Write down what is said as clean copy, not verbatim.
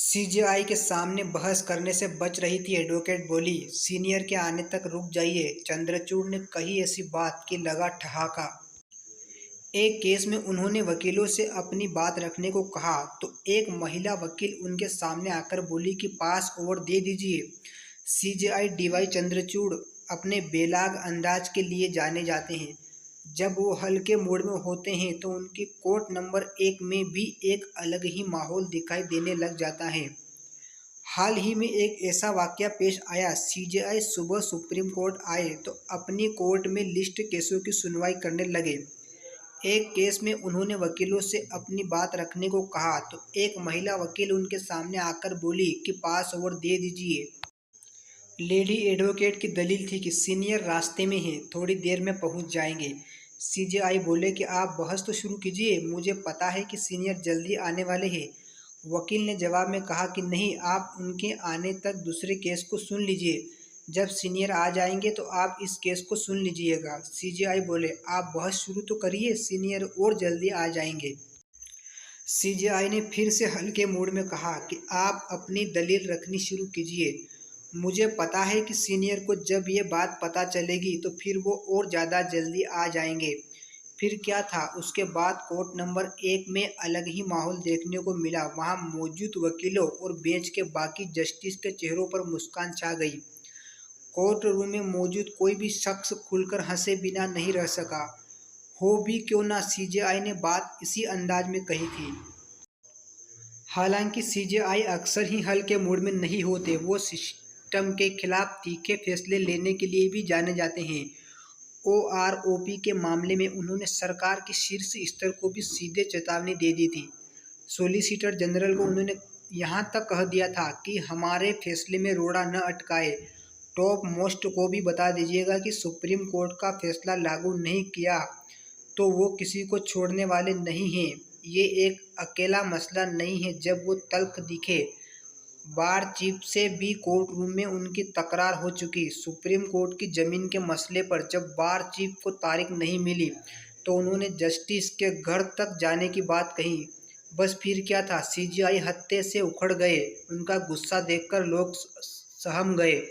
CJI के सामने बहस करने से बच रही थी एडवोकेट बोली, सीनियर के आने तक रुक जाइए। चंद्रचूड़ ने कही ऐसी बात कि लगा ठहाका। एक केस में उन्होंने वकीलों से अपनी बात रखने को कहा तो एक महिला वकील उनके सामने आकर बोली कि पास ओवर दे दीजिए। सीजेआई डीवाई चंद्रचूड़ अपने बेलाग अंदाज के लिए जाने जाते हैं। जब वो हल्के मूड में होते हैं तो उनकी कोर्ट नंबर 1 में भी एक अलग ही माहौल दिखाई देने लग जाता है। हाल ही में एक ऐसा वाकया पेश आया। सीजेआई सुबह सुप्रीम कोर्ट आए तो अपनी कोर्ट में लिस्ट केसों की सुनवाई करने लगे। एक केस में उन्होंने वकीलों से अपनी बात रखने को कहा तो एक महिला वकील उनके सामने आकर बोली कि पास ओवर दे दीजिए। लेडी एडवोकेट की दलील थी कि सीनियर रास्ते में हैं, थोड़ी देर में पहुंच जाएंगे। सीजेआई बोले कि आप बहस तो शुरू कीजिए, मुझे पता है कि सीनियर जल्दी आने वाले हैं। वकील ने जवाब में कहा कि नहीं, आप उनके आने तक दूसरे केस को सुन लीजिए। जब सीनियर आ जाएंगे तो आप इस केस को सुन लीजिएगा। सीजेआई बोले, आप बहस शुरू तो करिए, सीनियर और जल्दी आ जाएंगे। सीजेआई ने फिर से हल्के मूड में कहा कि आप अपनी दलील रखनी शुरू कीजिए। मुझे पता है कि सीनियर को जब ये बात पता चलेगी तो फिर वो और ज़्यादा जल्दी आ जाएंगे। फिर क्या था, उसके बाद कोर्ट नंबर 1 में अलग ही माहौल देखने को मिला। वहाँ मौजूद वकीलों और बेंच के बाकी जस्टिस के चेहरों पर मुस्कान छा गई। कोर्ट रूम में मौजूद कोई भी शख्स खुलकर हंसे बिना नहीं रह सका। हो भी क्यों ना, सीजेआई ने बात इसी अंदाज में कही थी। हालांकि सीजेआई अक्सर ही हल्के मूड में नहीं होते, वो सिस्टम के खिलाफ तीखे फैसले लेने के लिए भी जाने जाते हैं। ओआरओपी के मामले में उन्होंने सरकार के शीर्ष स्तर को भी सीधे चेतावनी दे दी थी। सॉलिसिटर जनरल को उन्होंने यहाँ तक कह दिया था कि हमारे फैसले में रोड़ा न अटकाए। टॉप मोस्ट को भी बता दीजिएगा कि सुप्रीम कोर्ट का फैसला लागू नहीं किया तो वो किसी को छोड़ने वाले नहीं हैं। ये एक अकेला मसला नहीं है। जब वो तल्ख दिखे, बार चीफ से भी कोर्ट रूम में उनकी तकरार हो चुकी। सुप्रीम कोर्ट की ज़मीन के मसले पर जब बार चीफ को तारीख नहीं मिली तो उन्होंने जस्टिस के घर तक जाने की बात कही। बस फिर क्या था, सीजेआई हत्थे से उखड़ गए। उनका गुस्सा देखकर लोग सहम गए।